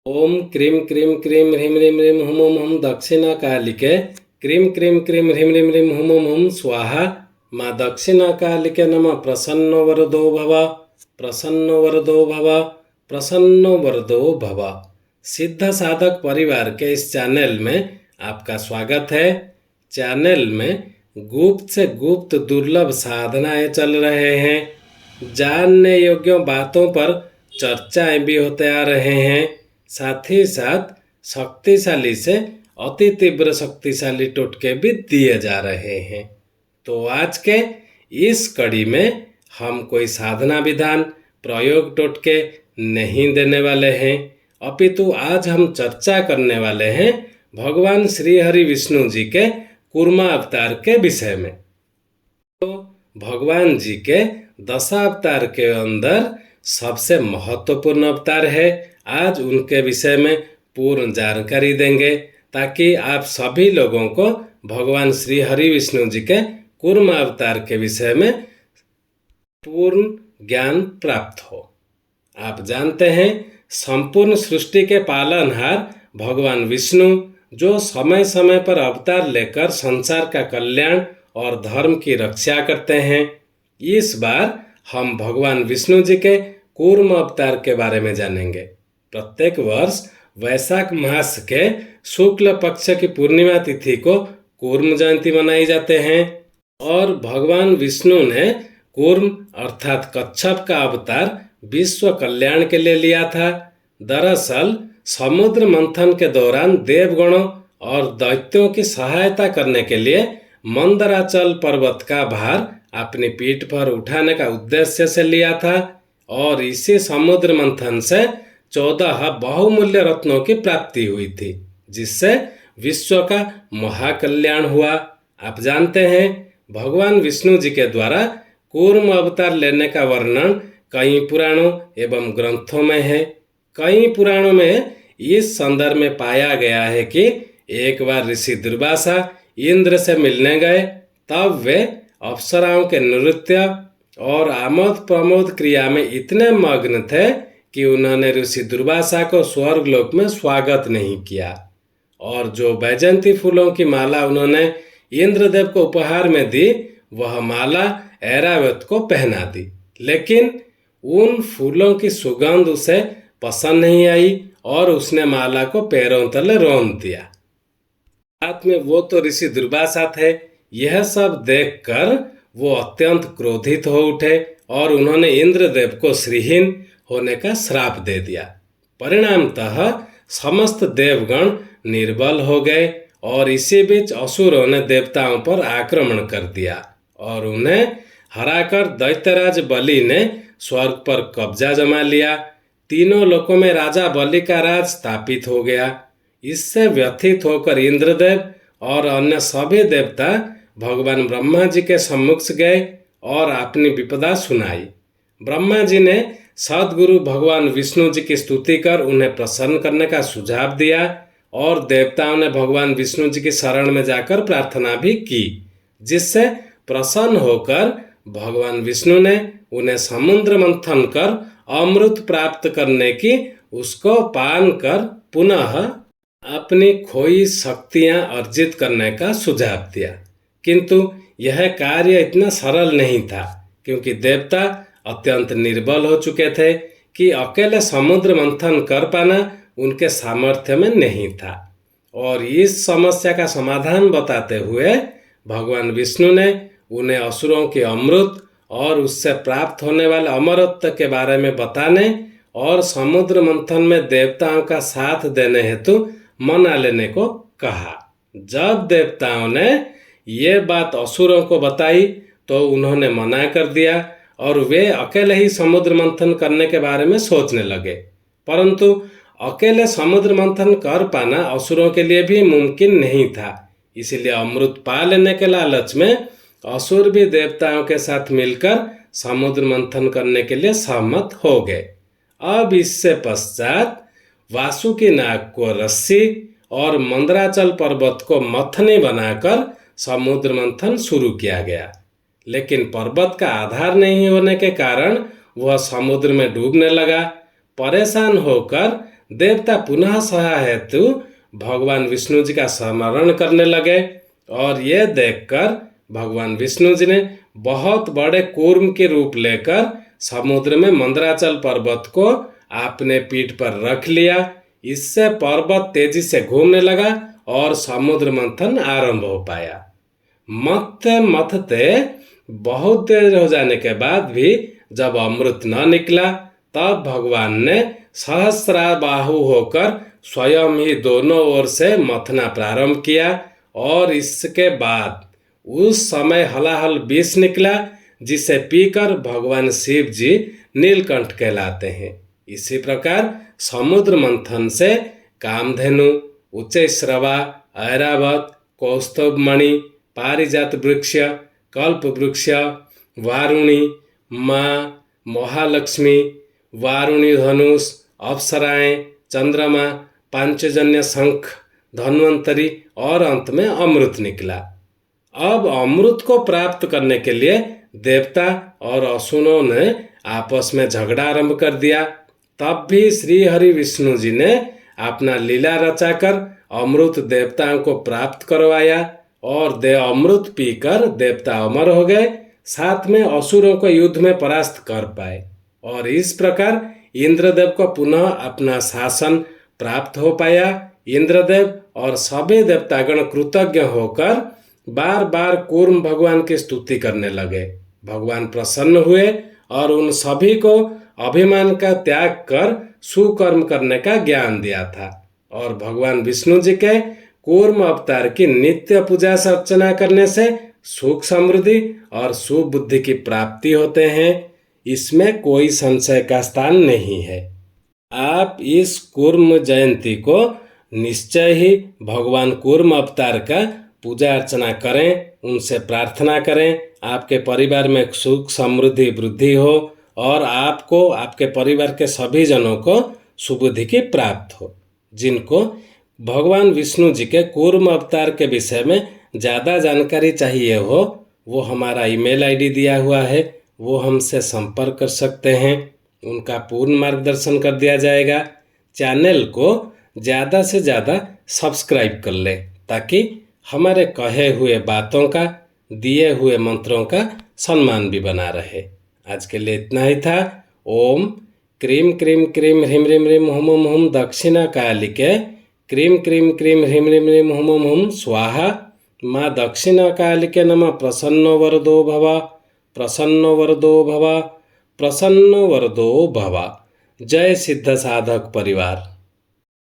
ओम क्रीं क्रीं क्रीं ह्रीं ह्रीं ह्रीं हुम हुम हुम दक्षिणाकालिके क्रीं क्रीं क्रीं ह्रीं ह्रीं ह्रीं हुम हुम हुम स्वाहा। माँ दक्षिणाकालिके नमः। प्रसन्नो वरदो भव, प्रसन्नो वरदो भव, प्रसन्नो वरदो भव। सिद्ध साधक परिवार के इस चैनल में आपका स्वागत है। चैनल में गुप्त से गुप्त दुर्लभ साधनाएं चल रहे हैं। जानने योग्य बातों पर चर्चाएं भी होते आ रहे हैं। साथ ही साथ शक्तिशाली से अति तीव्र शक्तिशाली टोटके भी दिए जा रहे हैं। तो आज के इस कड़ी में हम कोई साधना विधान, प्रयोग टोटके नहीं देने वाले हैं, अपितु आज हम चर्चा करने वाले हैं भगवान श्री हरि विष्णु जी के कूर्मा अवतार के विषय में। तो भगवान जी के दशावतार के अंदर सबसे महत्वपूर्ण अवतार है। आज उनके विषय में पूर्ण जानकारी देंगे ताकि आप सभी लोगों को भगवान श्री हरि विष्णु जी के कूर्म अवतार के विषय में पूर्ण ज्ञान प्राप्त हो। आप जानते हैं संपूर्ण सृष्टि के पालनहार भगवान विष्णु जो समय समय पर अवतार लेकर संसार का कल्याण और धर्म की रक्षा करते हैं। इस बार हम भगवान विष्णु जी के कूर्म अवतार के बारे में जानेंगे। प्रत्येक वर्ष वैशाख मास के शुक्ल पक्ष की पूर्णिमा तिथि को कूर्म जयंती मनाई जाते हैं और भगवान विष्णु ने कूर्म अर्थात कच्छप का अवतार विश्व कल्याण के लिए लिया था। दरअसल समुद्र मंथन के दौरान देवगणों और दैत्यों की सहायता करने के लिए मंदराचल पर्वत का भार अपनी पीठ पर उठाने का उद्देश्य से लिया था और इसी समुद्र मंथन से 14 बहुमूल्य रत्नों की प्राप्ति हुई थी, जिससे विश्व का महाकल्याण हुआ। आप जानते हैं भगवान विष्णु जी के द्वारा कूर्म अवतार लेने का वर्णन कई पुराणों एवं ग्रंथों में है। कई पुराणों में इस संदर्भ में पाया गया है कि एक बार ऋषि दुर्वासा इंद्र से मिलने गए, तब वे अप्सराओं के नृत्य और आमोद प्रमोद क्रिया में इतने मग्न थे कि उन्होंने ऋषि दुर्वासा को स्वर्गलोक में स्वागत नहीं किया और जो वैजयंती फूलों की माला उन्होंने इंद्रदेव को उपहार में दी, वह माला ऐरावत को पहना दी, लेकिन उन फूलों की सुगंध उसे पसंद नहीं आई और उसने माला को पैरों तले रौंद दिया। साथ में वो तो ऋषि दुर्वासा थे। यह सब देखकर वो अत्यंत क्रोधित हो उठे और उन्होंने इंद्रदेव को श्रीहीन होने का श्राप दे दिया। परिणामतः समस्त देवगण निर्बल हो गए और इसी बीच असुरों ने देवताओं पर आक्रमण कर दिया और उन्हें हराकर दैत्यराज बलि ने स्वर्ग पर कब्जा जमा लिया। तीनों लोकों में राजा बलि का राज स्थापित हो गया। इससे व्यथित होकर इंद्रदेव और अन्य सभी देवता भगवान ब्रह्मा जी के सम्मुख गए और अपनी विपदा सुनाई। ब्रह्मा जी ने सद्गुरु भगवान विष्णु जी की स्तुति कर उन्हें प्रसन्न करने का सुझाव दिया और देवताओं ने भगवान विष्णु जी की शरण में जाकर प्रार्थना भी की, जिससे प्रसन्न होकर भगवान विष्णु ने उन्हें समुद्र मंथन कर अमृत प्राप्त करने की, उसको पान कर पुनः अपनी खोई शक्तियां अर्जित करने का सुझाव दिया। किंतु यह कार्य इतना सरल नहीं था, क्योंकि देवता अत्यंत निर्बल हो चुके थे कि अकेले समुद्र मंथन कर पाना उनके सामर्थ्य में नहीं था। और इस समस्या का समाधान बताते हुए भगवान विष्णु ने उन्हें असुरों के अमृत और उससे प्राप्त होने वाले अमरत्व के बारे में बताने और समुद्र मंथन में देवताओं का साथ देने हेतु मना लेने को कहा। जब देवताओं ने ये बात असुरों को बताई तो उन्होंने मना कर दिया और वे अकेले ही समुद्र मंथन करने के बारे में सोचने लगे। परंतु अकेले समुद्र मंथन कर पाना असुरों के लिए भी मुमकिन नहीं था, इसलिए अमृत पा लेने के लालच में असुर भी देवताओं के साथ मिलकर समुद्र मंथन करने के लिए सहमत हो गए। अब इससे पश्चात वासुकी नाग को रस्सी और मंदराचल पर्वत को मथनी बनाकर समुद्र मंथन शुरू किया गया, लेकिन पर्वत का आधार नहीं होने के कारण वह समुद्र में डूबने लगा। परेशान होकर देवता पुनः सहाय हेतु भगवान विष्णु जी का स्मरण करने लगे और ये देखकर भगवान विष्णु जी ने बहुत बड़े कूर्म के रूप लेकर समुद्र में मंदराचल पर्वत को अपने पीठ पर रख लिया। इससे पर्वत तेजी से घूमने लगा और समुद्र मंथन आरंभ हो पाया। मथते मथते बहुत देर हो जाने के बाद भी जब अमृत न निकला, तब भगवान ने सहस्राबाहु होकर स्वयं ही दोनों ओर से मथना प्रारंभ किया और इसके बाद उस समय हलाहल विष निकला, जिसे पीकर भगवान शिव जी नीलकंठ कहलाते हैं। इसी प्रकार समुद्र मंथन से कामधेनु, उच्चैश्रवा, ऐरावत, कौस्तुभमणि, पारिजात वृक्ष, कल्प वृक्ष, वारुणी, माँ, महालक्ष्मी, वारुणी धनुष, अप्सराएं, चंद्रमा, पांचजन्य शंख, धन्वंतरी और अंत में अमृत निकला। अब अमृत को प्राप्त करने के लिए देवता और असुरों ने आपस में झगड़ा आरंभ कर दिया। तब भी श्री हरि विष्णु जी ने अपना लीला रचाकर अमृत देवताओं को प्राप्त करवाया और अमृत पीकर देवता अमर हो गए, साथ में असुरों को युद्ध में परास्त कर पाए और इस प्रकार इंद्रदेव को पुनः अपना शासन प्राप्त हो पाया। इंद्रदेव और सभी देवतागण कृतज्ञ होकर बार बार कूर्म भगवान की स्तुति करने लगे। भगवान प्रसन्न हुए और उन सभी को अभिमान का त्याग कर सुकर्म करने का ज्ञान दिया था और भगवान विष्णु जी के कूर्म अवतार की नित्य पूजा अर्चना करने से सुख समृद्धि और सुबुद्धि की प्राप्ति होते हैं। इसमें कोई संशय का स्थान नहीं है। आप इस कूर्म जयंती को निश्चय ही भगवान कूर्म अवतार का पूजा अर्चना करें, उनसे प्रार्थना करें, आपके परिवार में सुख समृद्धि वृद्धि हो और आपको आपके परिवार के सभी जनों को सुबुद्धि की प्राप्त हो। जिनको भगवान विष्णु जी के कूर्म अवतार के विषय में ज़्यादा जानकारी चाहिए हो, वो हमारा ईमेल आईडी दिया हुआ है, वो हमसे संपर्क कर सकते हैं। उनका पूर्ण मार्गदर्शन कर दिया जाएगा। चैनल को ज़्यादा से ज़्यादा सब्सक्राइब कर ले ताकि हमारे कहे हुए बातों का, दिए हुए मंत्रों का सम्मान भी बना रहे। आज के लिए इतना ही था। ओम क्रीम क्रीम क्रीम ह्रीम ह्रीम ह्रीम हुम हुम हुम दक्षिणा कालिके क्रीम क्रीम क्रीम ह्रीम ह्रीम ह्रीम हुम हुम हुम स्वाहा माँ दक्षिणा कालिके नमः। प्रसन्नो वरदो भव, प्रसन्नो वरदो भव, प्रसन्नो वरदो भव। जय सिद्ध साधक परिवार।